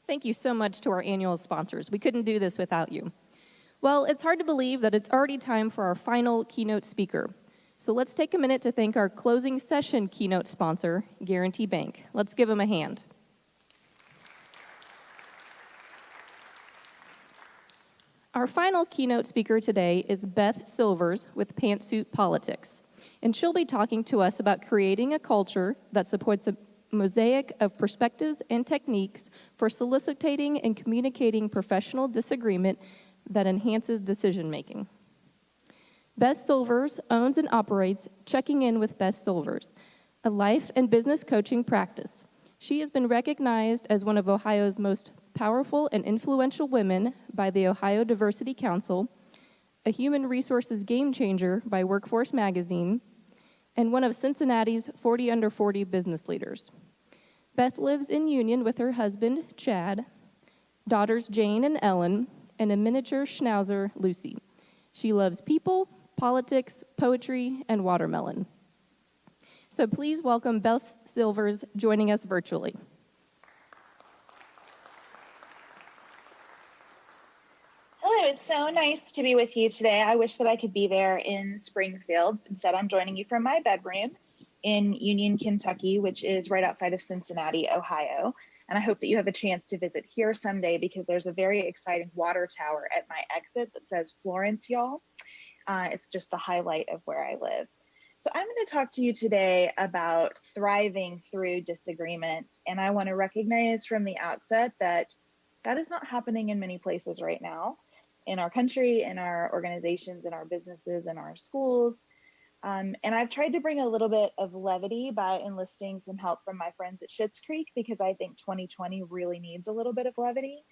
Thank you so much to our annual sponsors. We couldn't do this without you. Well, it's hard to believe that it's already time for our final keynote speaker. So let's take a minute to thank our closing session keynote sponsor, Guarantee Bank. Let's give them a hand. Our final keynote speaker today is Beth Silvers with Pantsuit Politics, and she'll be talking to us about creating a culture that supports a mosaic of perspectives and techniques for soliciting and communicating professional disagreement that enhances decision-making. Beth Silvers owns and operates Checking In with Beth Silvers, a life and business coaching practice. She has been recognized as one of Ohio's most powerful and influential women by the Ohio Diversity Council, a human resources game changer by Workforce Magazine, and one of Cincinnati's 40 Under 40 business leaders. Beth lives in Union with her husband, Chad, daughters Jane and Ellen, and a miniature schnauzer, Lucy. She loves people, politics, poetry, and watermelon. So please welcome Beth Silvers joining us virtually. Hello, it's so nice to be with you today. I wish that I could be there in Springfield. Instead, I'm joining you from my bedroom in Union, Kentucky, which is right outside of Cincinnati, Ohio. And I hope that you have a chance to visit here someday because there's a very exciting water tower at my exit that says Florence, y'all. It's just the highlight of where I live. So I'm going to talk to you today about thriving through disagreement. And I want to recognize from the outset that that is not happening in many places right now in our country, in our organizations, in our businesses, in our schools. And I've tried to bring a little bit of levity by enlisting some help from my friends at Schitt's Creek because I think 2020 really needs a little bit of levity.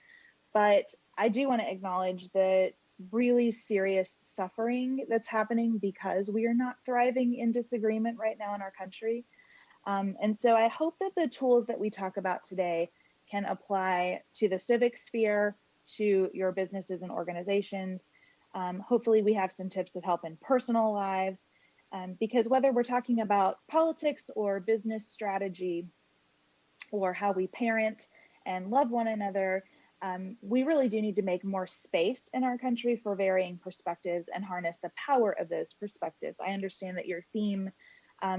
But I do want to acknowledge that really serious suffering that's happening because we are not thriving in disagreement right now in our country. And so I hope that the tools that we talk about today can apply to the civic sphere, to your businesses and organizations. Hopefully we have some tips that help in personal lives. Because whether we're talking about politics or business strategy or how we parent and love one another, we really do need to make more space in our country for varying perspectives and harness the power of those perspectives. I understand that your theme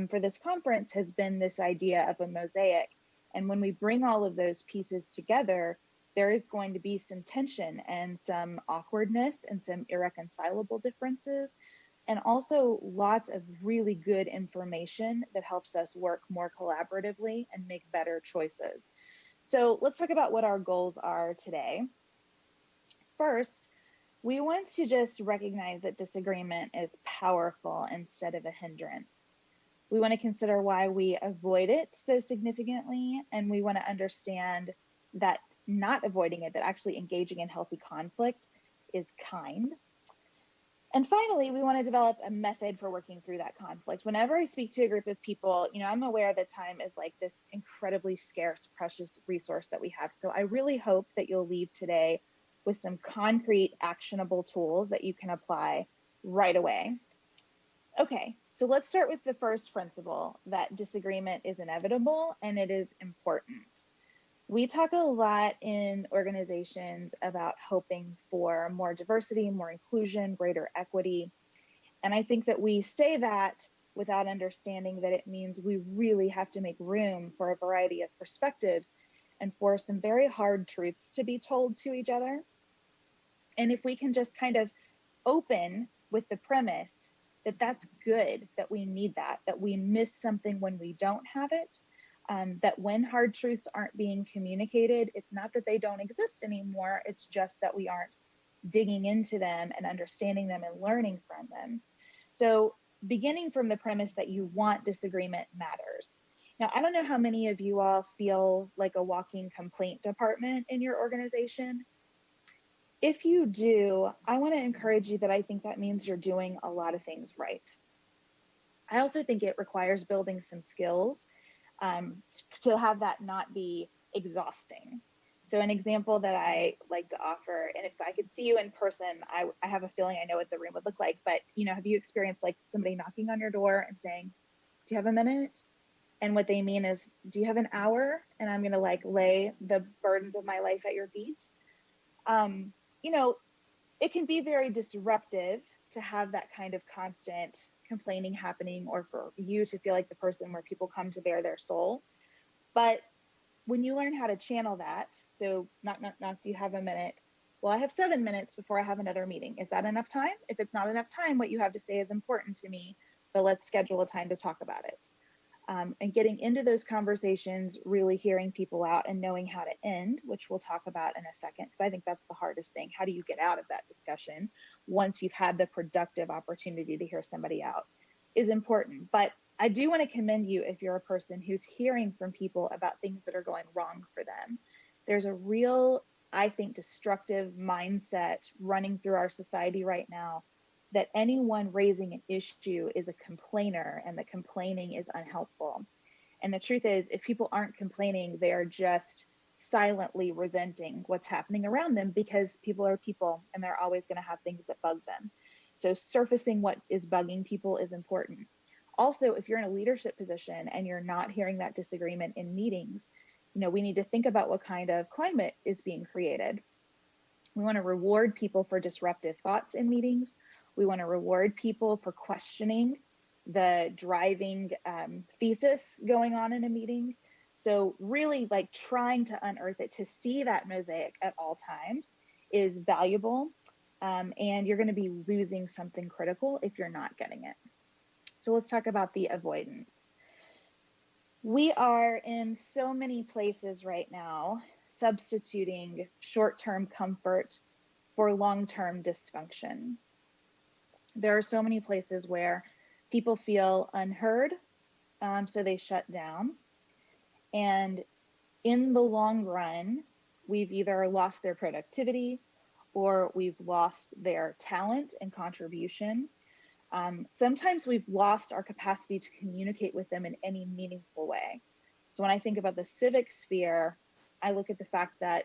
for this conference has been this idea of a mosaic. And when we bring all of those pieces together, there is going to be some tension and some awkwardness and some irreconcilable differences. And also lots of really good information that helps us work more collaboratively and make better choices. So let's talk about what our goals are today. First, we want to just recognize that disagreement is powerful instead of a hindrance. We want to consider why we avoid it so significantly, and we want to understand that not avoiding it, that actually engaging in healthy conflict is kind. And finally, we want to develop a method for working through that conflict. Whenever I speak to a group of people, I'm aware that time is like this incredibly scarce, precious resource that we have. So I really hope that you'll leave today with some concrete, actionable tools that you can apply right away. Okay, so let's start with the first principle, that disagreement is inevitable and it is important. We talk a lot in organizations about hoping for more diversity, more inclusion, greater equity. And I think that we say that without understanding that it means we really have to make room for a variety of perspectives and for some very hard truths to be told to each other. And if we can just kind of open with the premise that that's good, that we need that we miss something when we don't have it, that when hard truths aren't being communicated, it's not that they don't exist anymore, it's just that we aren't digging into them and understanding them and learning from them. So beginning from the premise that you want disagreement matters. Now, I don't know how many of you all feel like a walking complaint department in your organization. If you do, I want to encourage you that I think that means you're doing a lot of things right. I also think it requires building some skills to have that not be exhausting. So an example that I like to offer, and if I could see you in person, I have a feeling I know what the room would look like, but have you experienced like somebody knocking on your door and saying, do you have a minute? And what they mean is, do you have an hour? And I'm going to like lay the burdens of my life at your feet. Um, you know, it can be very disruptive to have that kind of constant complaining happening, or for you to feel like the person where people come to bear their soul. But when you learn how to channel that, so knock, knock, knock, do you have a minute? Well, I have 7 minutes before I have another meeting. Is that enough time? If it's not enough time, what you have to say is important to me, but let's schedule a time to talk about it. And getting into those conversations, really hearing people out and knowing how to end, which we'll talk about in a second, because I think that's the hardest thing. How do you get out of that discussion once you've had the productive opportunity to hear somebody out, is important. But I do want to commend you if you're a person who's hearing from people about things that are going wrong for them. There's a real, I think, destructive mindset running through our society right now that anyone raising an issue is a complainer, and that complaining is unhelpful. And the truth is, if people aren't complaining, they are just silently resenting what's happening around them, because people are people and they're always going to have things that bug them. So surfacing what is bugging people is important. Also, if you're in a leadership position and you're not hearing that disagreement in meetings, we need to think about what kind of climate is being created. We want to reward people for disruptive thoughts in meetings. We want to reward people for questioning the driving thesis going on in a meeting. So really like trying to unearth it, to see that mosaic at all times is valuable. And you're going to be losing something critical if you're not getting it. So let's talk about the avoidance. We are in so many places right now substituting short-term comfort for long-term dysfunction. There are so many places where people feel unheard, so they shut down. And in the long run, we've either lost their productivity or we've lost their talent and contribution. Sometimes we've lost our capacity to communicate with them in any meaningful way. So when I think about the civic sphere, I look at the fact that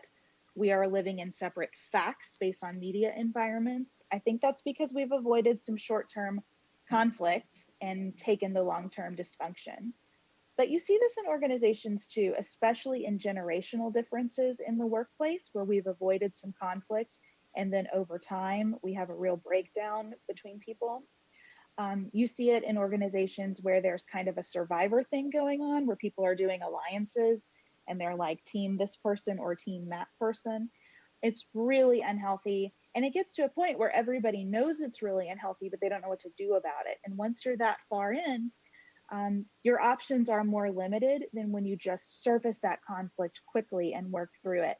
we are living in separate facts based on media environments. I think that's because we've avoided some short-term conflicts and taken the long-term dysfunction. But you see this in organizations too, especially in generational differences in the workplace, where we've avoided some conflict, and then over time we have a real breakdown between people. You see it in organizations where there's kind of a survivor thing going on, where people are doing alliances and they're like team this person or team that person. It's really unhealthy. And it gets to a point where everybody knows it's really unhealthy, but they don't know what to do about it. And once you're that far in, your options are more limited than when you just surface that conflict quickly and work through it.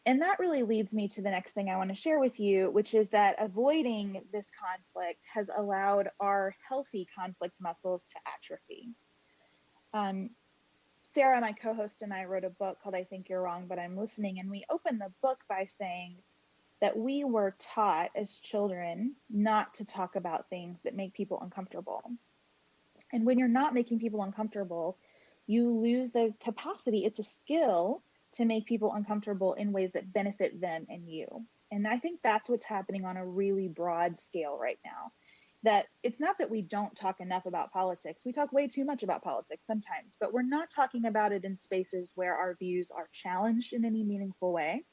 And that really leads me to the next thing I want to share with you, which is that avoiding this conflict has allowed our healthy conflict muscles to atrophy. Sarah, my co-host, and I wrote a book called I Think You're Wrong, But I'm Listening. And we opened the book by saying that we were taught as children not to talk about things that make people uncomfortable. And when you're not making people uncomfortable, you lose the capacity. It's a skill to make people uncomfortable in ways that benefit them and you. And I think that's what's happening on a really broad scale right now. That it's not that we don't talk enough about politics. We talk way too much about politics sometimes, but we're not talking about it in spaces where our views are challenged in any meaningful way,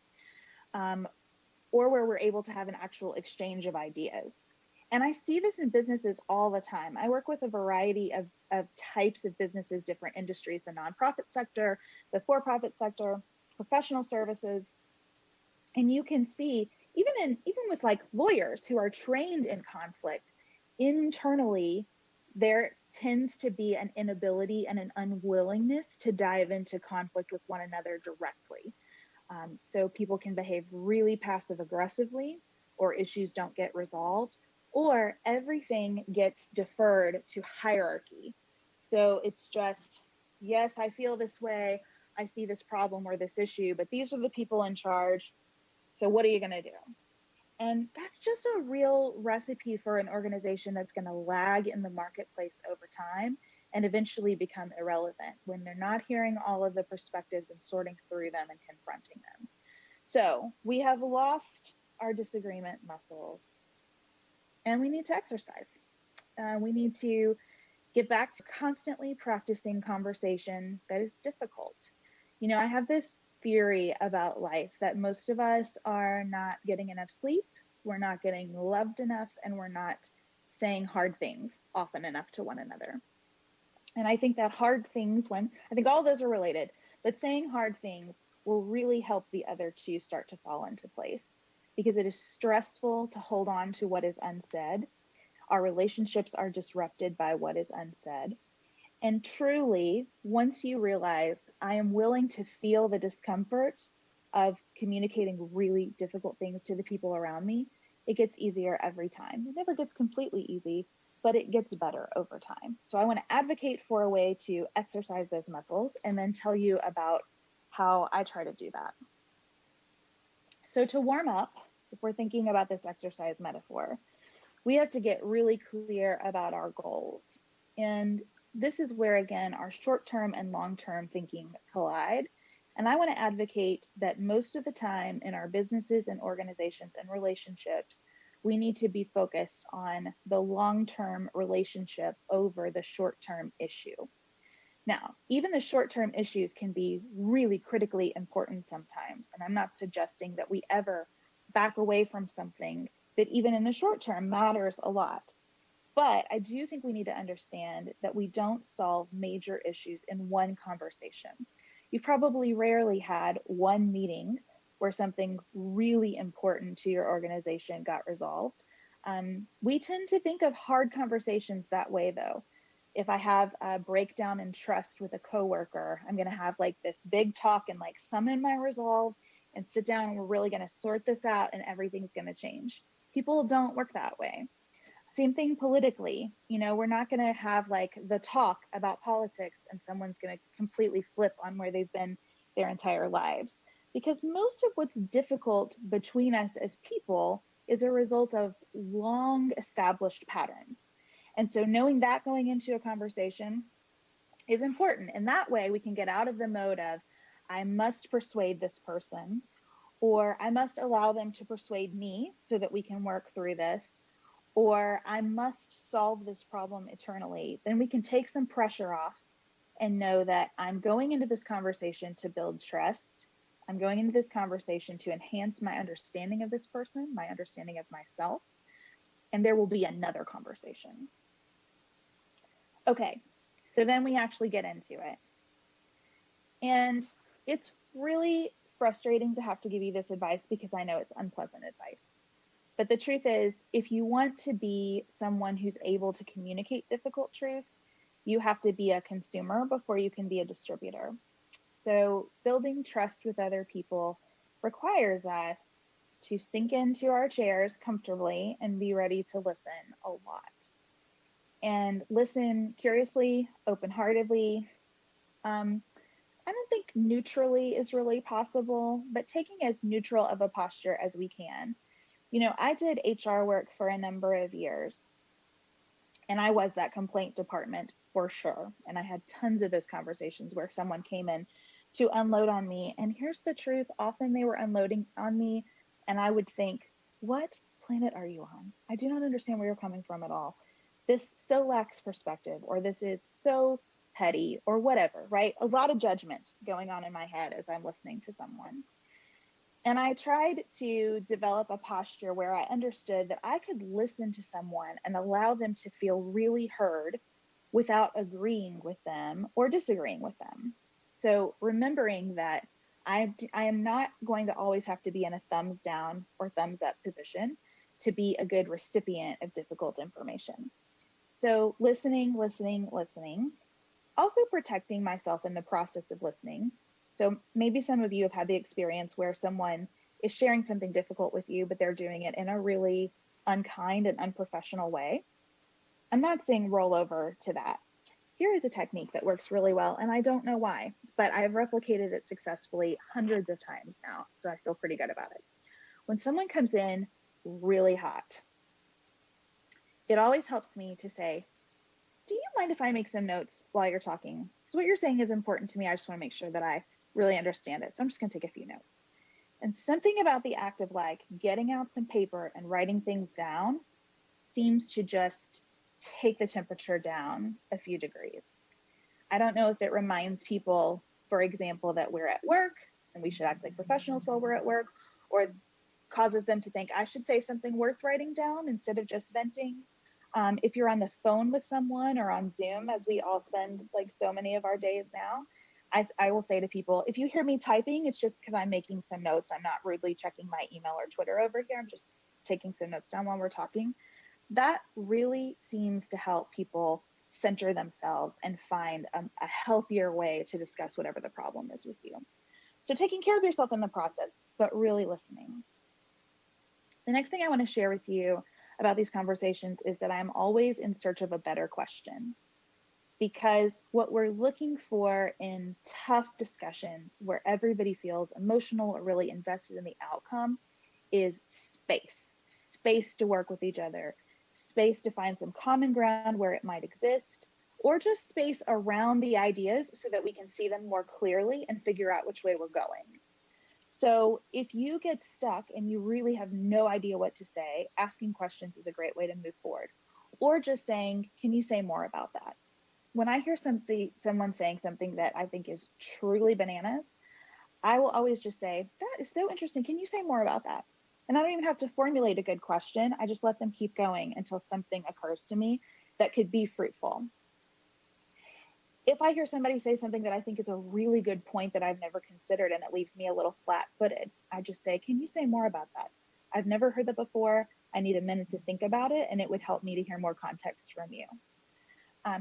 or where we're able to have an actual exchange of ideas. And I see this in businesses all the time. I work with a variety of types of businesses, different industries, the nonprofit sector, the for-profit sector, professional services. And you can see, even with like lawyers who are trained in conflict, internally, there tends to be an inability and an unwillingness to dive into conflict with one another directly. So people can behave really passive aggressively, or issues don't get resolved, or everything gets deferred to hierarchy. So it's just, yes, I feel this way, I see this problem or this issue, but these are the people in charge. So what are you going to do? And that's just a real recipe for an organization that's going to lag in the marketplace over time and eventually become irrelevant when they're not hearing all of the perspectives and sorting through them and confronting them. So we have lost our disagreement muscles, and we need to exercise. We need to get back to constantly practicing conversation that is difficult. I have this theory about life that most of us are not getting enough sleep, we're not getting loved enough, and we're not saying hard things often enough to one another. And I think that hard things, I think all of those are related, but saying hard things will really help the other two start to fall into place, because it is stressful to hold on to what is unsaid. Our relationships are disrupted by what is unsaid. And truly, once you realize I am willing to feel the discomfort of communicating really difficult things to the people around me, it gets easier every time. It never gets completely easy, but it gets better over time. So I want to advocate for a way to exercise those muscles and then tell you about how I try to do that. So to warm up, if we're thinking about this exercise metaphor, we have to get really clear about our goals. And this is where, again, our short-term and long-term thinking collide. And I want to advocate that most of the time in our businesses and organizations and relationships, we need to be focused on the long-term relationship over the short-term issue. Now, even the short-term issues can be really critically important sometimes. And I'm not suggesting that we ever back away from something that even in the short term matters a lot. But I do think we need to understand that we don't solve major issues in one conversation. You've probably rarely had one meeting where something really important to your organization got resolved. We tend to think of hard conversations that way, though. If I have a breakdown in trust with a coworker, I'm going to have like this big talk and like summon my resolve and sit down, and we're really going to sort this out and everything's going to change. People don't work that way. Same thing politically. We're not going to have like the talk about politics and someone's going to completely flip on where they've been their entire lives. Because most of what's difficult between us as people is a result of long established patterns. And so knowing that going into a conversation is important. And that way we can get out of the mode of, I must persuade this person, or I must allow them to persuade me so that we can work through this, or I must solve this problem eternally. Then we can take some pressure off and know that I'm going into this conversation to build trust. I'm going into this conversation to enhance my understanding of this person, my understanding of myself, and there will be another conversation. Okay, so then we actually get into it. And it's really frustrating to have to give you this advice because I know it's unpleasant advice. But the truth is, if you want to be someone who's able to communicate difficult truth, you have to be a consumer before you can be a distributor. So building trust with other people requires us to sink into our chairs comfortably and be ready to listen a lot. And listen curiously, open-heartedly. I don't think neutrally is really possible, but taking as neutral of a posture as we can. I did HR work for a number of years, and I was that complaint department for sure. And I had tons of those conversations where someone came in to unload on me. And here's the truth, often they were unloading on me, and I would think, what planet are you on? I do not understand where you're coming from at all. This so lacks perspective, or this is so petty, or whatever, right? A lot of judgment going on in my head as I'm listening to someone. And I tried to develop a posture where I understood that I could listen to someone and allow them to feel really heard without agreeing with them or disagreeing with them. So remembering that I am not going to always have to be in a thumbs down or thumbs up position to be a good recipient of difficult information. So listening. Also protecting myself in the process of listening. So maybe some of you have had the experience where someone is sharing something difficult with you, but they're doing it in a really unkind and unprofessional way. I'm not saying roll over to that. Here is a technique that works really well, and I don't know why, but I've replicated it successfully hundreds of times now, so I feel pretty good about it. When someone comes in really hot, it always helps me to say, do you mind if I make some notes while you're talking? Because what you're saying is important to me. I just want to make sure that I really understand it. So I'm just going to take a few notes. And something about the act of like getting out some paper and writing things down seems to just take the temperature down a few degrees. I don't know if it reminds people, for example, that we're at work and we should act like professionals while we're at work, or causes them to think I should say something worth writing down instead of just venting. If you're on the phone with someone or on Zoom, as we all spend like so many of our days now, I will say to people, if you hear me typing, it's just because I'm making some notes. I'm not rudely checking my email or Twitter over here. I'm just taking some notes down while we're talking. That really seems to help people center themselves and find a healthier way to discuss whatever the problem is with you. So taking care of yourself in the process, but really listening. The next thing I want to share with you about these conversations is that I'm always in search of a better question, because what we're looking for in tough discussions where everybody feels emotional or really invested in the outcome is space to work with each other, space to find some common ground where it might exist, or just space around the ideas so that we can see them more clearly and figure out which way we're going. So if you get stuck and you really have no idea what to say, asking questions is a great way to move forward. Or just saying, can you say more about that? When I hear someone saying something that I think is truly bananas, I will always just say, that is so interesting. Can you say more about that? And I don't even have to formulate a good question. I just let them keep going until something occurs to me that could be fruitful. If I hear somebody say something that I think is a really good point that I've never considered and it leaves me a little flat-footed, I just say, can you say more about that? I've never heard that before. I need a minute to think about it, and it would help me to hear more context from you.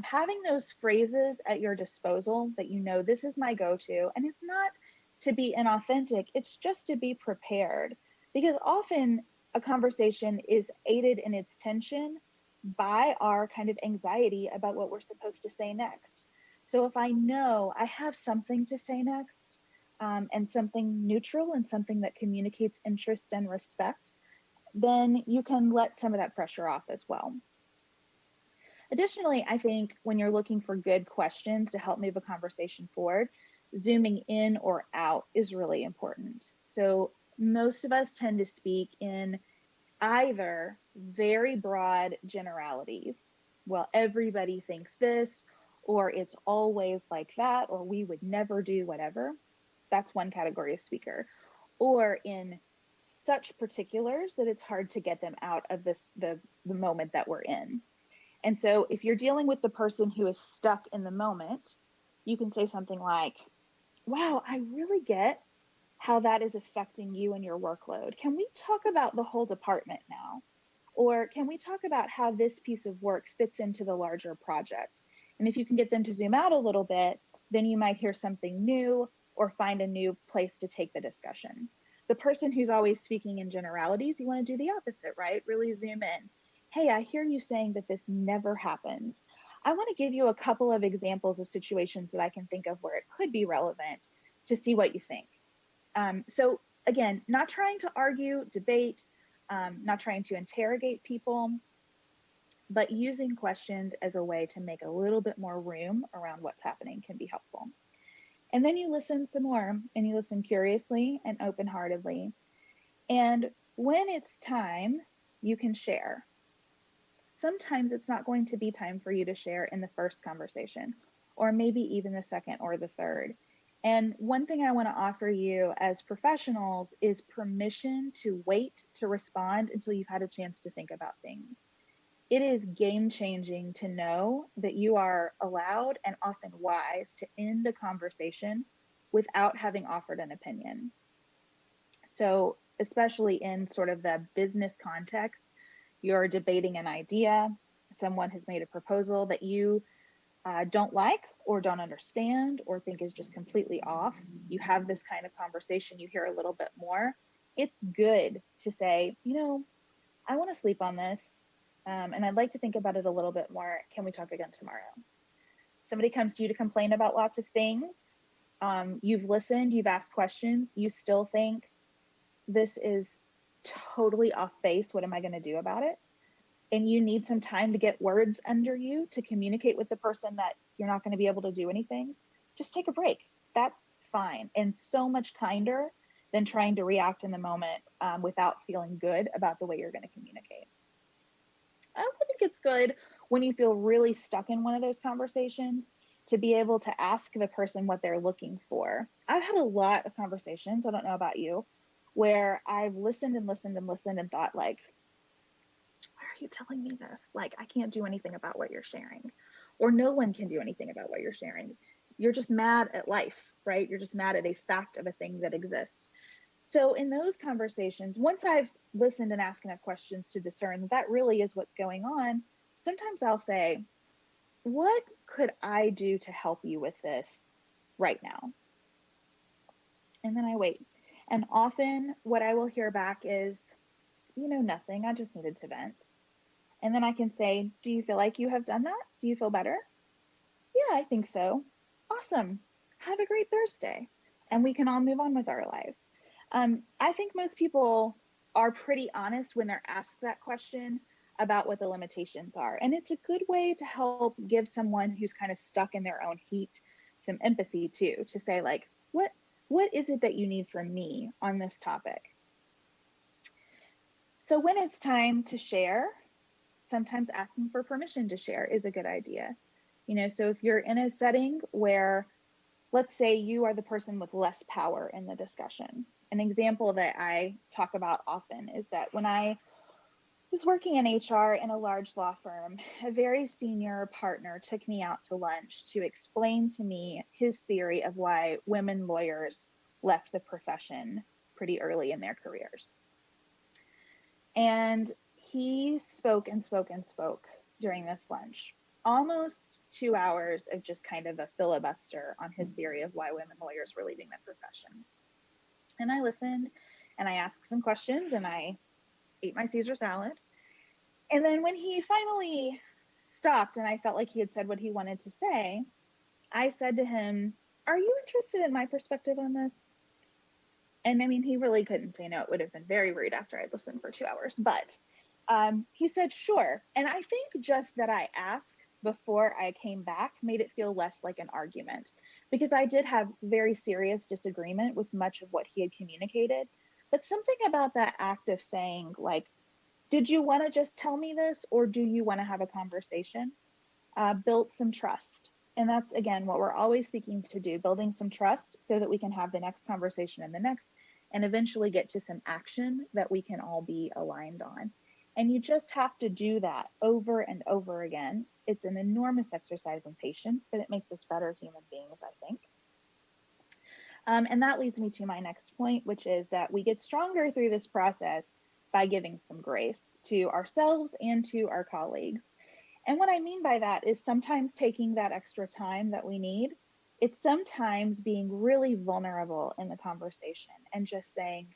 Having those phrases at your disposal that you know, this is my go-to, and it's not to be inauthentic, it's just to be prepared, because often a conversation is aided in its tension by our kind of anxiety about what we're supposed to say next. So if I know I have something to say next, and something neutral and something that communicates interest and respect, then you can let some of that pressure off as well. Additionally, I think when you're looking for good questions to help move a conversation forward, zooming in or out is really important. So most of us tend to speak in either very broad generalities, well, everybody thinks this, or it's always like that, or we would never do whatever. That's one category of speaker. Or in such particulars that it's hard to get them out of the moment that we're in. And so if you're dealing with the person who is stuck in the moment, you can say something like, wow, I really get how that is affecting you and your workload. Can we talk about the whole department now? Or can we talk about how this piece of work fits into the larger project? And if you can get them to zoom out a little bit, then you might hear something new or find a new place to take the discussion. The person who's always speaking in generalities, you want to do the opposite, right? Really zoom in. Hey, I hear you saying that this never happens. I want to give you a couple of examples of situations that I can think of where it could be relevant to see what you think. So again, not trying to argue, debate, not trying to interrogate people, but using questions as a way to make a little bit more room around what's happening can be helpful. And then you listen some more, and you listen curiously and open-heartedly. And when it's time, you can share. Sometimes it's not going to be time for you to share in the first conversation, or maybe even the second or the third. And one thing I want to offer you as professionals is permission to wait to respond until you've had a chance to think about things. It is game-changing to know that you are allowed and often wise to end a conversation without having offered an opinion. So especially in sort of the business context, you're debating an idea, someone has made a proposal that you don't like or don't understand or think is just completely off. You have this kind of conversation, you hear a little bit more. It's good to say, you know, I want to sleep on this, and I'd like to think about it a little bit more. Can we talk again tomorrow? Somebody comes to you to complain about lots of things. You've listened, you've asked questions, you still think this is totally off base. What am I going to do about it? And you need some time to get words under you to communicate with the person that you're not going to be able to do anything. Just take a break. That's fine. And so much kinder than trying to react in the moment without feeling good about the way you're going to communicate. I also think it's good when you feel really stuck in one of those conversations to be able to ask the person what they're looking for. I've had a lot of conversations, I don't know about you, where I've listened and listened and listened and thought like, why are you telling me this? Like, I can't do anything about what you're sharing, or no one can do anything about what you're sharing. You're just mad at life, right? You're just mad at a fact of a thing that exists. So in those conversations, once I've listened and asked enough questions to discern that that really is what's going on, sometimes I'll say, what could I do to help you with this right now? And then I wait. And often what I will hear back is, nothing. I just needed to vent. And then I can say, do you feel like you have done that? Do you feel better? Yeah, I think so. Awesome. Have a great Thursday. And we can all move on with our lives. I think most people are pretty honest when they're asked that question about what the limitations are. And it's a good way to help give someone who's kind of stuck in their own heat some empathy too, to say like, what is it that you need from me on this topic? So when it's time to share, sometimes asking for permission to share is a good idea. So if you're in a setting where, let's say you are the person with less power in the discussion. An example that I talk about often is that when I was working in HR in a large law firm, a very senior partner took me out to lunch to explain to me his theory of why women lawyers left the profession pretty early in their careers. And he spoke and spoke and spoke during this lunch, almost 2 hours of just kind of a filibuster on his theory of why women lawyers were leaving the profession. And I listened and I asked some questions and I ate my Caesar salad. And then when he finally stopped and I felt like he had said what he wanted to say, I said to him, are you interested in my perspective on this? And I mean, he really couldn't say no. It would have been very rude after I'd listened for 2 hours, but he said, sure. And I think just that I asked before I came back made it feel less like an argument, because I did have very serious disagreement with much of what he had communicated. But something about that act of saying like, did you want to just tell me this, or do you want to have a conversation? Built some trust. And that's, again, what we're always seeking to do, building some trust so that we can have the next conversation and the next, and eventually get to some action that we can all be aligned on. And you just have to do that over and over again. It's an enormous exercise in patience, but it makes us better human beings, I think. And that leads me to my next point, which is that we get stronger through this process by giving some grace to ourselves and to our colleagues. And what I mean by that is sometimes taking that extra time that we need. It's sometimes being really vulnerable in the conversation and just saying,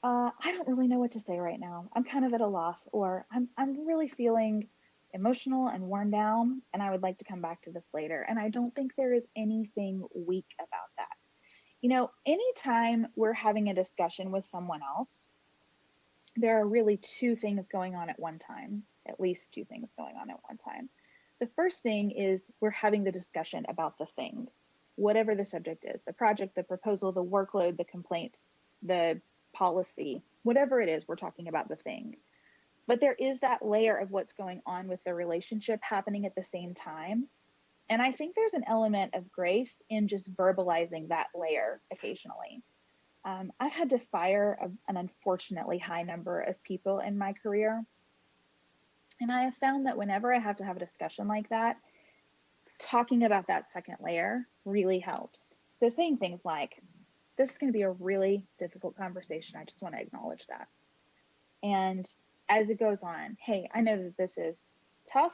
I don't really know what to say right now. I'm kind of at a loss, or I'm really feeling emotional and worn down, and I would like to come back to this later. And I don't think there is anything weak about that. Anytime we're having a discussion with someone else, there are really two things going on at one time, at least two things going on at one time. The first thing is we're having the discussion about the thing, whatever the subject is, the project, the proposal, the workload, the complaint, the policy, whatever it is, we're talking about the thing. But there is that layer of what's going on with the relationship happening at the same time. And I think there's an element of grace in just verbalizing that layer occasionally. I've had to fire an unfortunately high number of people in my career. And I have found that whenever I have to have a discussion like that, talking about that second layer really helps. So saying things like, this is going to be a really difficult conversation. I just want to acknowledge that. And as it goes on, hey, I know that this is tough,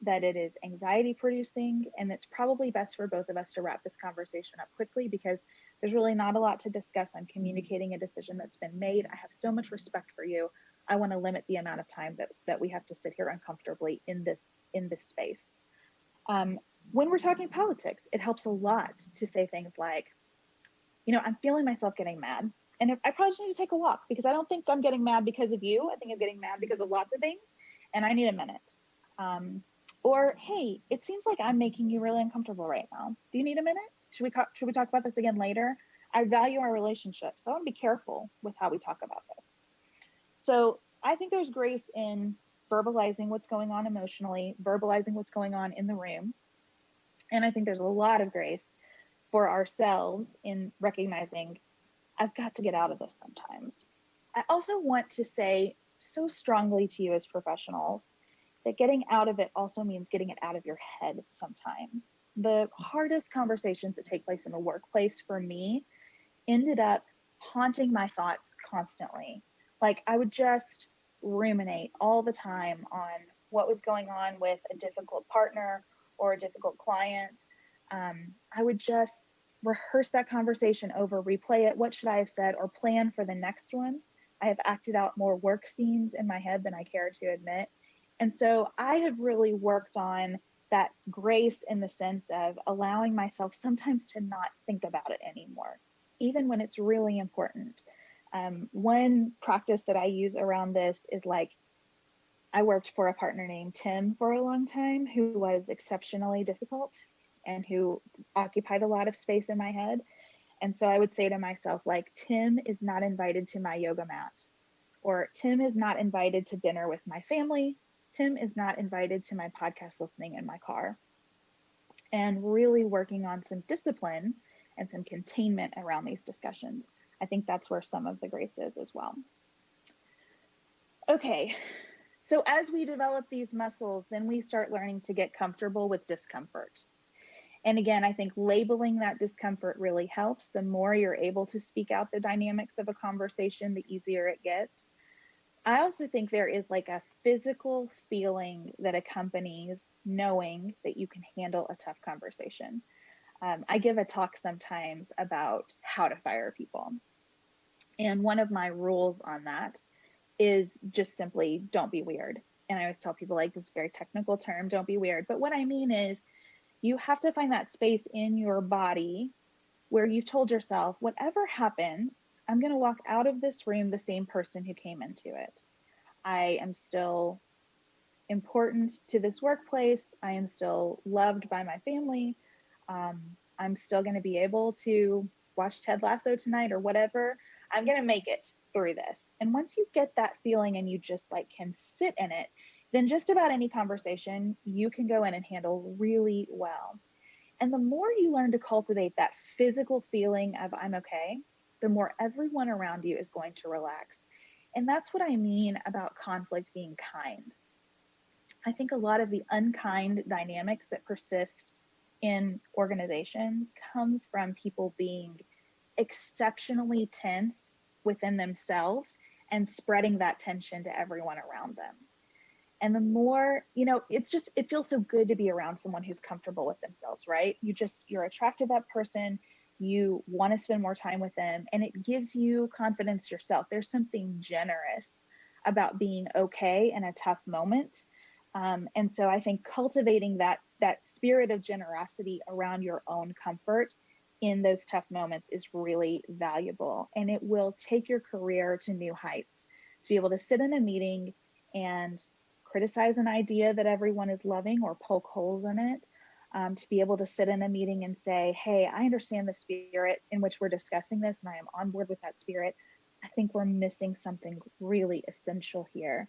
that it is anxiety producing, and it's probably best for both of us to wrap this conversation up quickly because there's really not a lot to discuss. I'm communicating a decision that's been made. I have so much respect for you. I want to limit the amount of time that we have to sit here uncomfortably in this space. When we're talking politics, it helps a lot to say things like, I'm feeling myself getting mad, and I probably just need to take a walk because I don't think I'm getting mad because of you. I think I'm getting mad because of lots of things, and I need a minute. Or, hey, it seems like I'm making you really uncomfortable right now. Do you need a minute? Should we talk about this again later? I value our relationship, so I want to be careful with how we talk about this. So I think there's grace in verbalizing what's going on emotionally, verbalizing what's going on in the room. And I think there's a lot of grace for ourselves in recognizing I've got to get out of this sometimes. I also want to say so strongly to you as professionals that getting out of it also means getting it out of your head sometimes. The hardest conversations that take place in the workplace for me ended up haunting my thoughts constantly. Like I would just ruminate all the time on what was going on with a difficult partner or a difficult client. I would just rehearse that conversation over, replay it. What should I have said, or plan for the next one? I have acted out more work scenes in my head than I care to admit. And so I have really worked on that grace in the sense of allowing myself sometimes to not think about it anymore, even when it's really important. One practice that I use around this is like, I worked for a partner named Tim for a long time who was exceptionally difficult and who occupied a lot of space in my head. And so I would say to myself, like, Tim is not invited to my yoga mat, or Tim is not invited to dinner with my family. Tim is not invited to my podcast listening in my car. And really working on some discipline and some containment around these discussions. I think that's where some of the grace is as well. Okay, so as we develop these muscles, then we start learning to get comfortable with discomfort. And again, I think labeling that discomfort really helps. The more you're able to speak out the dynamics of a conversation, the easier it gets. I also think there is like a physical feeling that accompanies knowing that you can handle a tough conversation. I give a talk sometimes about how to fire people. And one of my rules on that is just simply don't be weird. And I always tell people, like, this very technical term, don't be weird. But what I mean is you have to find that space in your body where you've told yourself, whatever happens, I'm going to walk out of this room the same person who came into it. I am still important to this workplace. I am still loved by my family. I'm still going to be able to watch Ted Lasso tonight or whatever. I'm going to make it through this. And once you get that feeling and you just like can sit in it, then just about any conversation you can go in and handle really well. And the more you learn to cultivate that physical feeling of I'm okay, the more everyone around you is going to relax. And that's what I mean about conflict being kind. I think a lot of the unkind dynamics that persist in organizations come from people being exceptionally tense within themselves and spreading that tension to everyone around them. And the more, it feels so good to be around someone who's comfortable with themselves, right? You're attracted to that person. You want to spend more time with them, and it gives you confidence yourself. There's something generous about being okay in a tough moment. And so I think cultivating that spirit of generosity around your own comfort in those tough moments is really valuable. And it will take your career to new heights to be able to sit in a meeting and criticize an idea that everyone is loving or poke holes in it. To be able to sit in a meeting and say, hey, I understand the spirit in which we're discussing this, and I am on board with that spirit. I think we're missing something really essential here.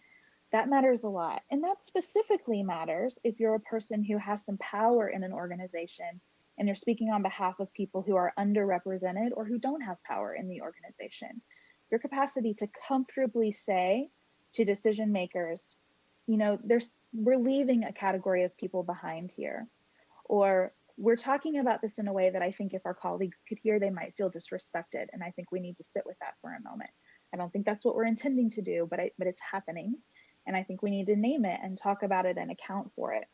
That matters a lot. And that specifically matters if you're a person who has some power in an organization and you're speaking on behalf of people who are underrepresented or who don't have power in the organization. Your capacity to comfortably say to decision makers, we're leaving a category of people behind here. Or we're talking about this in a way that I think if our colleagues could hear, they might feel disrespected. And I think we need to sit with that for a moment. I don't think that's what we're intending to do, but it's happening. And I think we need to name it and talk about it and account for it.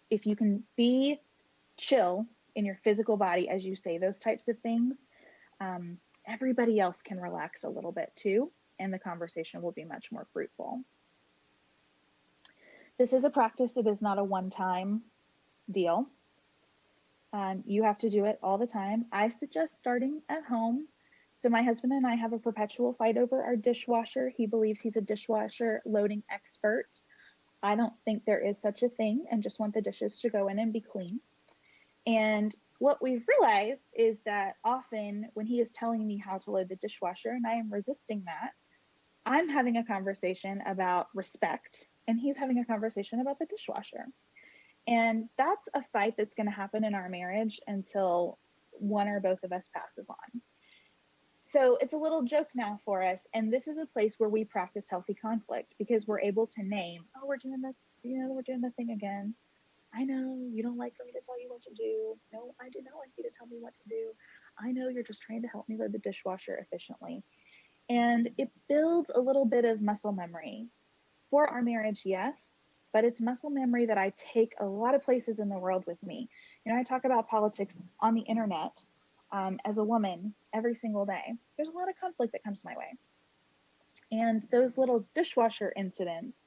If you can be chill in your physical body as you say those types of things, everybody else can relax a little bit too, and the conversation will be much more fruitful. This is a practice. It is not a one-time deal. You have to do it all the time. I suggest starting at home. So my husband and I have a perpetual fight over our dishwasher. He believes he's a dishwasher loading expert. I don't think there is such a thing and just want the dishes to go in and be clean. And what we've realized is that often when he is telling me how to load the dishwasher and I am resisting that, I'm having a conversation about respect, and he's having a conversation about the dishwasher. And that's a fight that's going to happen in our marriage until one or both of us passes on. So it's a little joke now for us. And this is a place where we practice healthy conflict because we're able to name, oh, we're doing the thing again. I know you don't like for me to tell you what to do. No, I do not like you to tell me what to do. I know you're just trying to help me load the dishwasher efficiently. And it builds a little bit of muscle memory for our marriage, yes, but it's muscle memory that I take a lot of places in the world with me. I talk about politics on the internet as a woman every single day. There's a lot of conflict that comes my way. And those little dishwasher incidents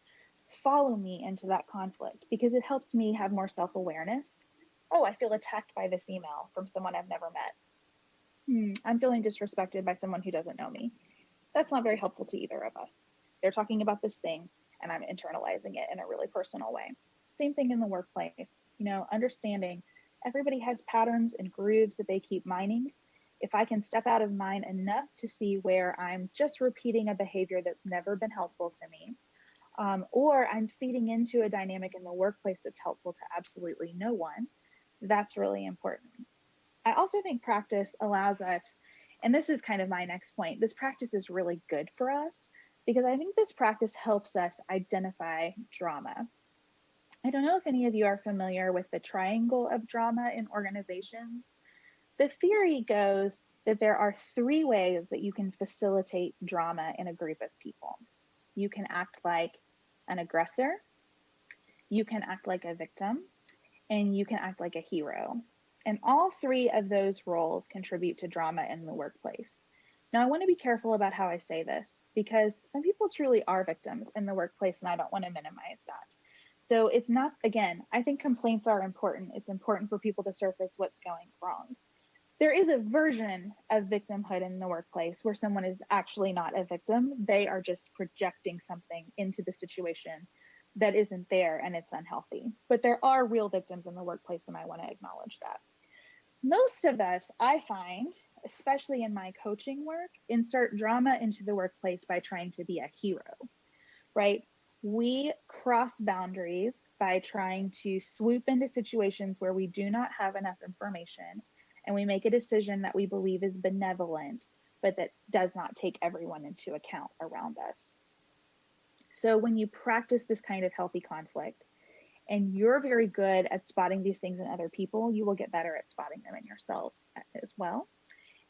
follow me into that conflict because it helps me have more self-awareness. Oh, I feel attacked by this email from someone I've never met. I'm feeling disrespected by someone who doesn't know me. That's not very helpful to either of us. They're talking about this thing and I'm internalizing it in a really personal way. Same thing in the workplace, understanding everybody has patterns and grooves that they keep mining. If I can step out of mine enough to see where I'm just repeating a behavior that's never been helpful to me, or I'm feeding into a dynamic in the workplace that's helpful to absolutely no one, that's really important. I also think practice allows us, and this is kind of my next point, this practice is really good for us because I think this practice helps us identify drama. I don't know if any of you are familiar with the triangle of drama in organizations. The theory goes that there are 3 ways that you can facilitate drama in a group of people. You can act like an aggressor, you can act like a victim, and you can act like a hero. And all 3 of those roles contribute to drama in the workplace. Now, I want to be careful about how I say this because some people truly are victims in the workplace, and I don't want to minimize that. So it's not, again, I think complaints are important. It's important for people to surface what's going wrong. There is a version of victimhood in the workplace where someone is actually not a victim. They are just projecting something into the situation that isn't there and it's unhealthy. But there are real victims in the workplace, and I want to acknowledge that. Most of us, I find, especially in my coaching work, insert drama into the workplace by trying to be a hero, right? We cross boundaries by trying to swoop into situations where we do not have enough information, and we make a decision that we believe is benevolent, but that does not take everyone into account around us. So when you practice this kind of healthy conflict, and you're very good at spotting these things in other people, you will get better at spotting them in yourselves as well.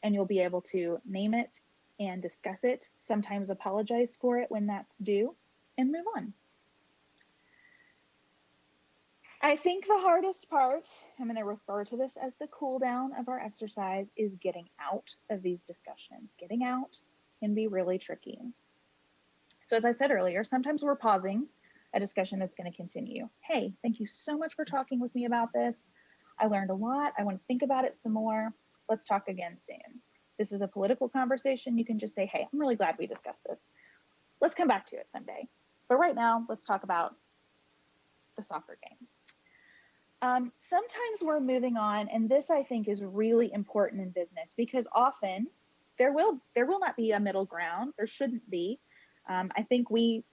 And you'll be able to name it and discuss it, sometimes apologize for it when that's due, and move on. I think the hardest part, I'm going to refer to this as the cool down of our exercise, is getting out of these discussions. Getting out can be really tricky. So as I said earlier, sometimes we're pausing a discussion that's going to continue. Hey, thank you so much for talking with me about this. I learned a lot. I want to think about it some more. Let's talk again soon. This is a political conversation. You can just say, hey, I'm really glad we discussed this. Let's come back to it someday. But right now, let's talk about the soccer game. Sometimes we're moving on, and this I think is really important in business because often there will not be a middle ground. There shouldn't be. I think we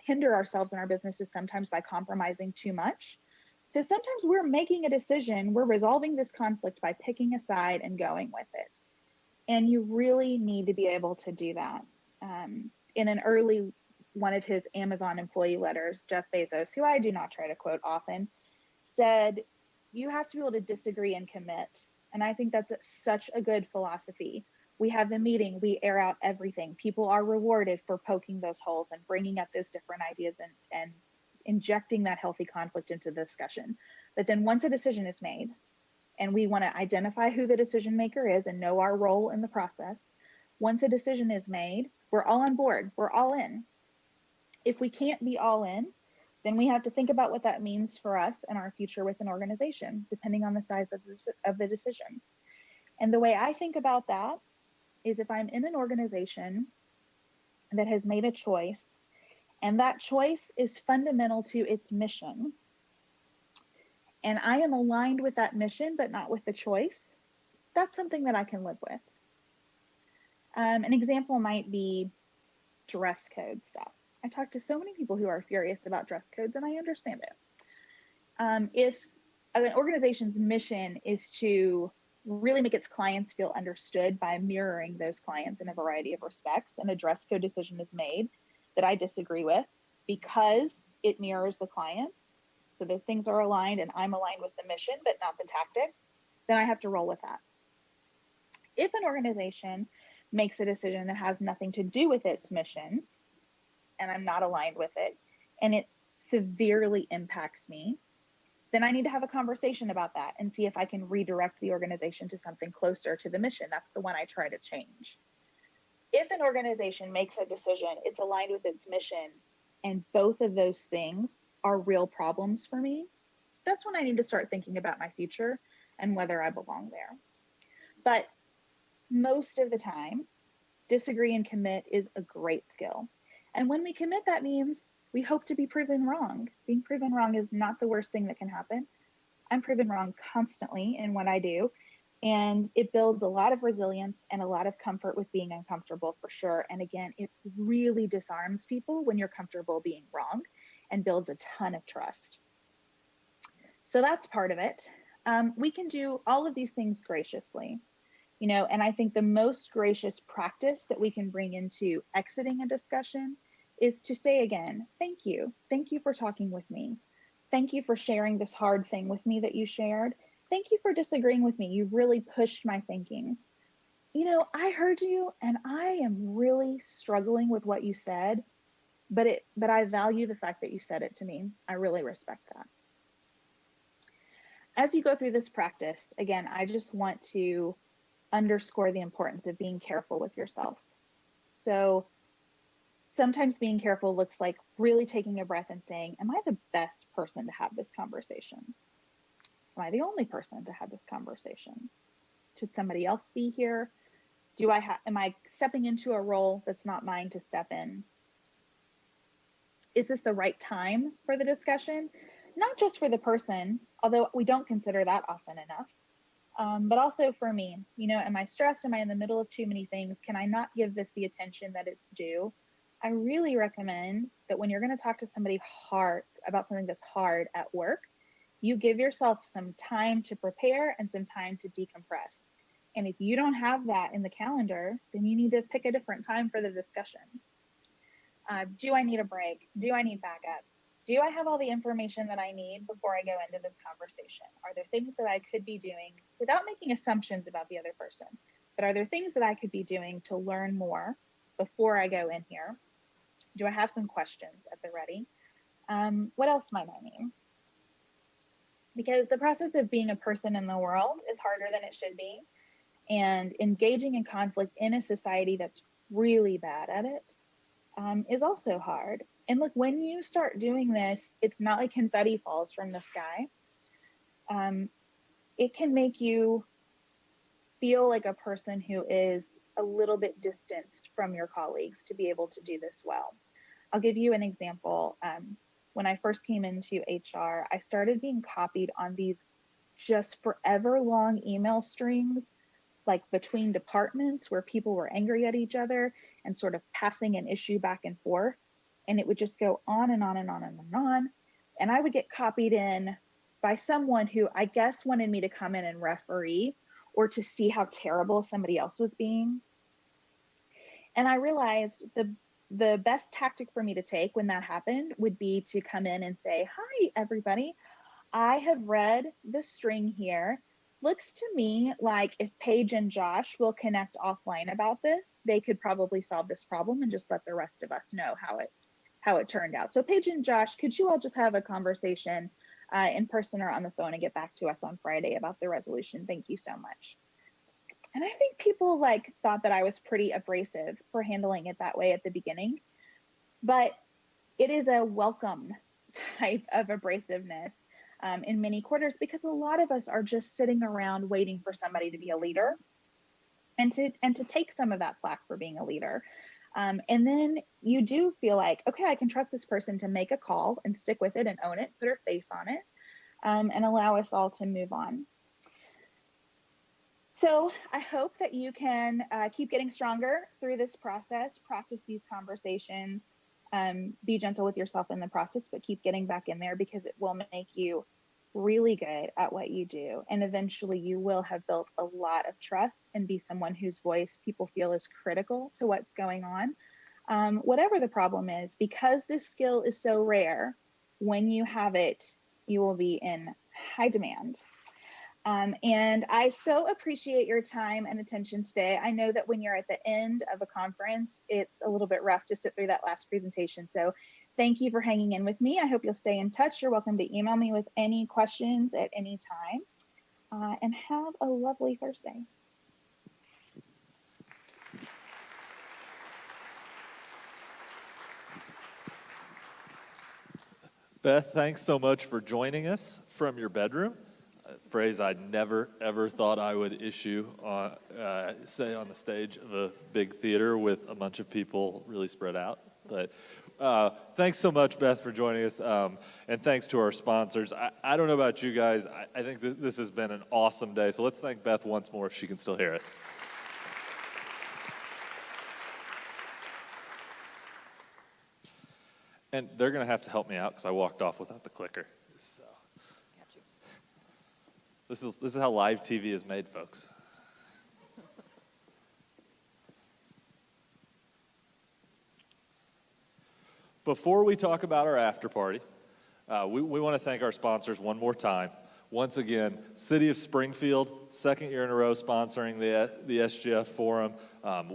hinder ourselves in our businesses sometimes by compromising too much. So sometimes we're making a decision, we're resolving this conflict by picking a side and going with it. And you really need to be able to do that. In an early one of his Amazon employee letters, Jeff Bezos, who I do not try to quote often, said, you have to be able to disagree and commit. And I think that's such a good philosophy. We have the meeting, we air out everything. People are rewarded for poking those holes and bringing up those different ideas and injecting that healthy conflict into the discussion. But then once a decision is made, and we want to identify who the decision maker is and know our role in the process, once a decision is made, we're all on board, we're all in. If we can't be all in, then we have to think about what that means for us and our future with an organization, depending on the size of the decision. And the way I think about that is if I'm in an organization that has made a choice, and that choice is fundamental to its mission, and I am aligned with that mission, but not with the choice, that's something that I can live with. An example might be dress code stuff. I talk to so many people who are furious about dress codes, and I understand it. If an organization's mission is to really make its clients feel understood by mirroring those clients in a variety of respects, and a dress code decision is made that I disagree with because it mirrors the clients, so those things are aligned and I'm aligned with the mission but not the tactic, then I have to roll with that. If an organization makes a decision that has nothing to do with its mission and I'm not aligned with it and it severely impacts me, then I need to have a conversation about that and see if I can redirect the organization to something closer to the mission. That's the one I try to change. If an organization makes a decision, it's aligned with its mission, and both of those things are real problems for me, that's when I need to start thinking about my future and whether I belong there. But most of the time, disagree and commit is a great skill. And when we commit, that means we hope to be proven wrong. Being proven wrong is not the worst thing that can happen. I'm proven wrong constantly in what I do. And it builds a lot of resilience and a lot of comfort with being uncomfortable, for sure. And again, it really disarms people when you're comfortable being wrong and builds a ton of trust. So that's part of it. We can do all of these things graciously, and I think the most gracious practice that we can bring into exiting a discussion is to say again, thank you. Thank you for talking with me. Thank you for sharing this hard thing with me that you shared. Thank you for disagreeing with me. You really pushed my thinking. I heard you and I am really struggling with what you said, but I value the fact that you said it to me. I really respect that. As you go through this practice, again, I just want to underscore the importance of being careful with yourself. So sometimes being careful looks like really taking a breath and saying, am I the best person to have this conversation? Am I the only person to have this conversation? Should somebody else be here? Am I stepping into a role that's not mine to step in? Is this the right time for the discussion? Not just for the person, although we don't consider that often enough, but also for me. Am I stressed? Am I in the middle of too many things? Can I not give this the attention that it's due? I really recommend that when you're going to talk to somebody hard about something that's hard at work, you give yourself some time to prepare and some time to decompress. And if you don't have that in the calendar, then you need to pick a different time for the discussion. Do I need a break? Do I need backup? Do I have all the information that I need before I go into this conversation? Are there things that I could be doing without making assumptions about the other person? But are there things that I could be doing to learn more before I go in here? Do I have some questions at the ready? What else might I need? Because the process of being a person in the world is harder than it should be. And engaging in conflict in a society that's really bad at it is also hard. And look, when you start doing this, it's not like confetti falls from the sky. It can make you feel like a person who is a little bit distanced from your colleagues to be able to do this well. I'll give you an example. When I first came into HR, I started being copied on these just forever long email strings, like between departments where people were angry at each other and sort of passing an issue back and forth. And it would just go on and on and on and on. And I would get copied in by someone who I guess wanted me to come in and referee or to see how terrible somebody else was being. And I realized the best tactic for me to take when that happened would be to come in and say, hi, everybody. I have read the string here. Looks to me like if Paige and Josh will connect offline about this, they could probably solve this problem and just let the rest of us know how it turned out. So Paige and Josh, could you all just have a conversation in person or on the phone and get back to us on Friday about the resolution? Thank you so much. And I think people thought that I was pretty abrasive for handling it that way at the beginning, but it is a welcome type of abrasiveness in many quarters, because a lot of us are just sitting around waiting for somebody to be a leader and to take some of that flack for being a leader. And then you do feel like, okay, I can trust this person to make a call and stick with it and own it, put her face on it, and allow us all to move on. So I hope that you can keep getting stronger through this process, practice these conversations, be gentle with yourself in the process, but keep getting back in there because it will make you really good at what you do. And eventually you will have built a lot of trust and be someone whose voice people feel is critical to what's going on. Whatever the problem is, because this skill is so rare, when you have it, you will be in high demand. And I so appreciate your time and attention today. I know that when you're at the end of a conference, it's a little bit rough to sit through that last presentation. So thank you for hanging in with me. I hope you'll stay in touch. You're welcome to email me with any questions at any time. And have a lovely Thursday. Beth, thanks so much for joining us from your bedroom. A phrase I never, ever thought I would issue, say on the stage of a big theater with a bunch of people really spread out. But thanks so much, Beth, for joining us. And thanks to our sponsors. I don't know about you guys. I think this has been an awesome day. So let's thank Beth once more if she can still hear us. And they're going to have to help me out because I walked off without the clicker. So. This is how live TV is made, folks. Before we talk about our after party, we want to thank our sponsors one more time. Once again, City of Springfield, second year in a row sponsoring the SGForum.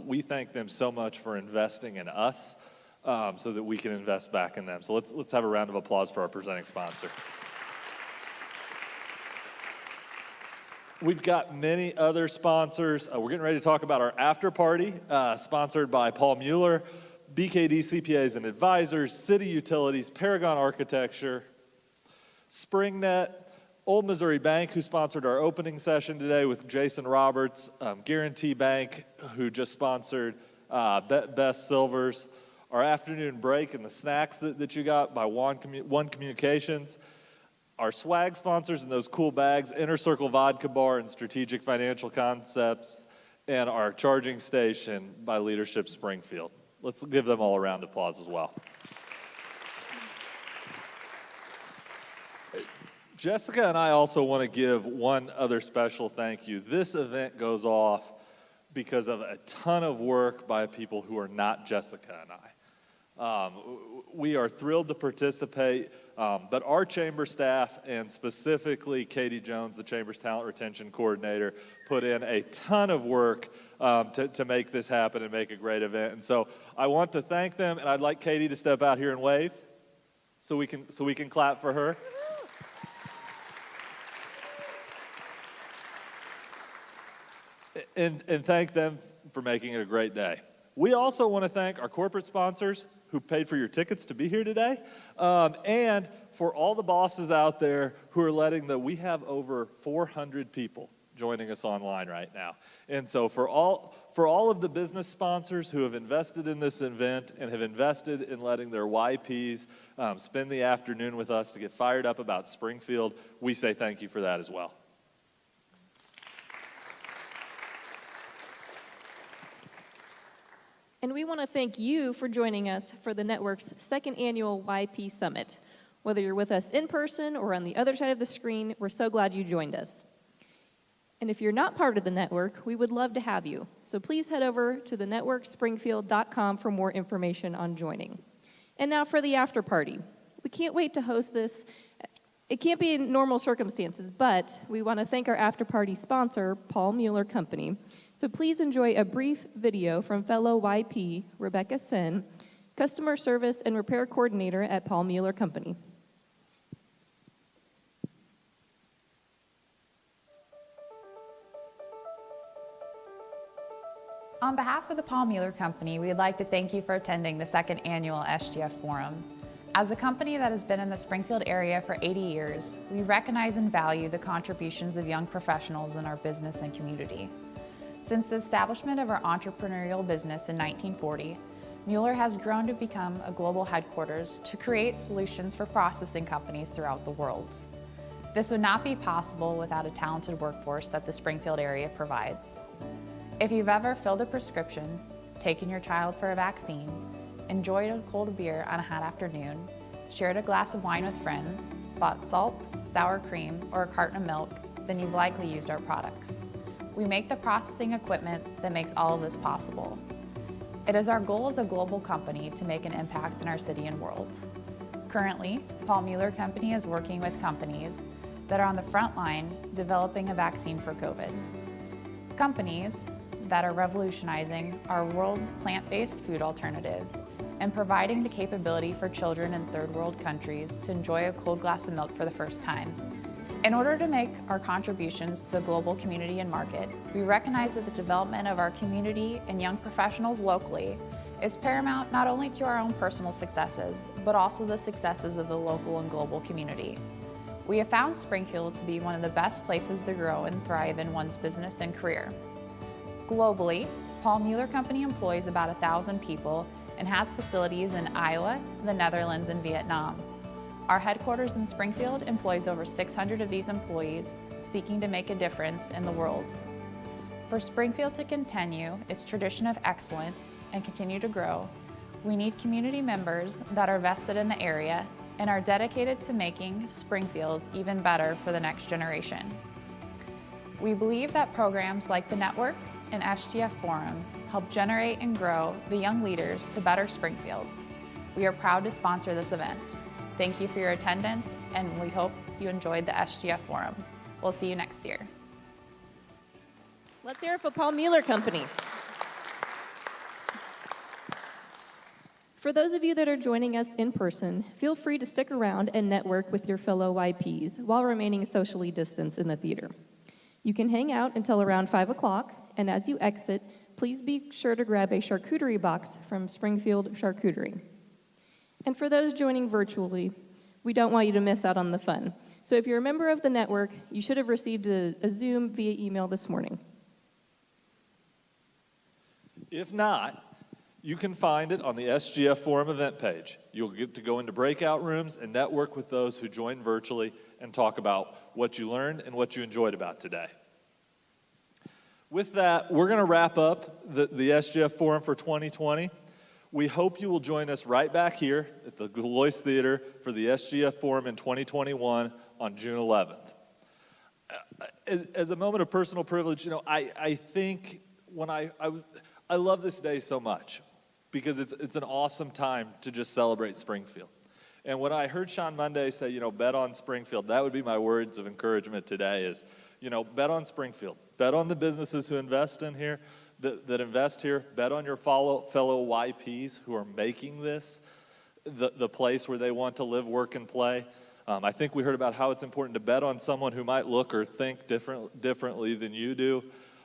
We thank them so much for investing in us so that we can invest back in them. So let's have a round of applause for our presenting sponsor. We've got many other sponsors. We're getting ready to talk about our after party, sponsored by Paul Mueller, BKD CPAs and Advisors, City Utilities, Paragon Architecture, SpringNet, Old Missouri Bank, who sponsored our opening session today with Jason Roberts, Guarantee Bank, who just sponsored Beth Silvers, our afternoon break and the snacks that you got by One Communications, our swag sponsors and those cool bags, Inner Circle Vodka Bar and Strategic Financial Concepts, and our charging station by Leadership Springfield. Let's give them all a round of applause as well. Jessica and I also want to give one other special thank you. This event goes off because of a ton of work by people who are not Jessica and I. We are thrilled to participate, but our chamber staff, and specifically Katie Jones, the Chamber's Talent Retention Coordinator, put in a ton of work to make this happen and make a great event. And so I want to thank them, and I'd like Katie to step out here and wave so we can clap for her. And thank them for making it a great day. We also want to thank our corporate sponsors who paid for your tickets to be here today, and for all the bosses out there who are we have over 400 people joining us online right now. And so for all of the business sponsors who have invested in this event and have invested in letting their YPs spend the afternoon with us to get fired up about Springfield, we say thank you for that as well. And we want to thank you for joining us for the network's second annual YP Summit. Whether you're with us in person or on the other side of the screen, we're so glad you joined us. And if you're not part of the network, we would love to have you. So please head over to thenetworkspringfield.com for more information on joining. And now for the after party. We can't wait to host this. It can't be in normal circumstances, but we want to thank our after party sponsor, Paul Mueller Company. So please enjoy a brief video from fellow YP, Rebecca Sin, Customer Service and Repair Coordinator at Paul Mueller Company. On behalf of the Paul Mueller Company, we would like to thank you for attending the second annual SGForum. As a company that has been in the Springfield area for 80 years, we recognize and value the contributions of young professionals in our business and community. Since the establishment of our entrepreneurial business in 1940, Mueller has grown to become a global headquarters to create solutions for processing companies throughout the world. This would not be possible without a talented workforce that the Springfield area provides. If you've ever filled a prescription, taken your child for a vaccine, enjoyed a cold beer on a hot afternoon, shared a glass of wine with friends, bought salt, sour cream, or a carton of milk, then you've likely used our products. We make the processing equipment that makes all of this possible. It is our goal as a global company to make an impact in our city and world. Currently, Paul Mueller Company is working with companies that are on the front line developing a vaccine for COVID. Companies that are revolutionizing our world's plant-based food alternatives and providing the capability for children in third world countries to enjoy a cold glass of milk for the first time. In order to make our contributions to the global community and market, we recognize that the development of our community and young professionals locally is paramount not only to our own personal successes, but also the successes of the local and global community. We have found Springfield to be one of the best places to grow and thrive in one's business and career. Globally, Paul Mueller Company employs about 1,000 people and has facilities in Iowa, the Netherlands, and Vietnam. Our headquarters in Springfield employs over 600 of these employees seeking to make a difference in the world. For Springfield to continue its tradition of excellence and continue to grow, we need community members that are vested in the area and are dedicated to making Springfield even better for the next generation. We believe that programs like the Network and SGForum help generate and grow the young leaders to better Springfield. We are proud to sponsor this event. Thank you for your attendance, and we hope you enjoyed the SGForum. We'll see you next year. Let's hear it for Paul Mueller Company. For those of you that are joining us in person, feel free to stick around and network with your fellow YPs while remaining socially distanced in the theater. You can hang out until around 5 o'clock, and as you exit, please be sure to grab a charcuterie box from Springfield Charcuterie. And for those joining virtually, we don't want you to miss out on the fun. So if you're a member of the network, you should have received a Zoom via email this morning. If not, you can find it on the SGForum event page. You'll get to go into breakout rooms and network with those who joined virtually and talk about what you learned and what you enjoyed about today. With that, we're going to wrap up the SGForum for 2020. We hope you will join us right back here at the Galois Theater for the SGForum in 2021 on June 11th. As a moment of personal privilege, I think when I love this day so much because it's an awesome time to just celebrate Springfield. And when I heard Sean Monday say, bet on Springfield, that would be my words of encouragement today is, bet on Springfield. Bet on the businesses who invest in here, that invest here. Bet on your fellow YPs who are making this the place where they want to live, work, and play. I think we heard about how it's important to bet on someone who might look or think differently than you do.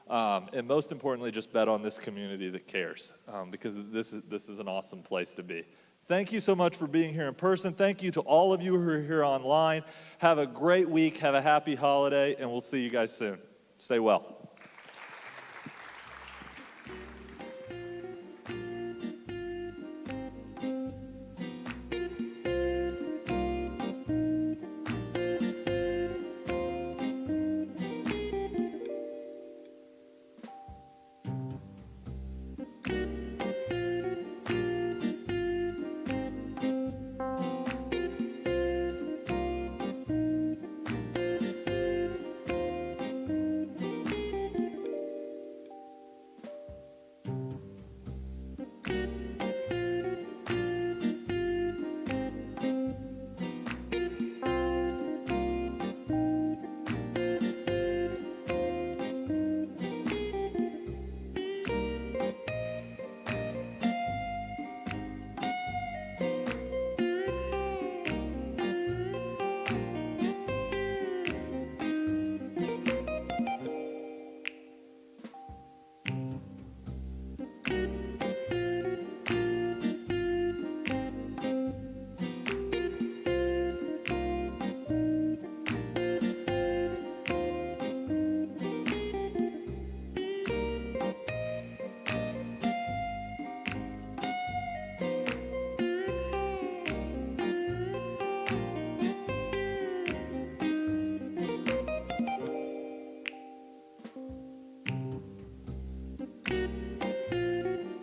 And most importantly, just bet on this community that cares, because this is an awesome place to be. Thank you so much for being here in person. Thank you to all of you who are here online. Have a great week. Have a happy holiday, and we'll see you guys soon. Stay well.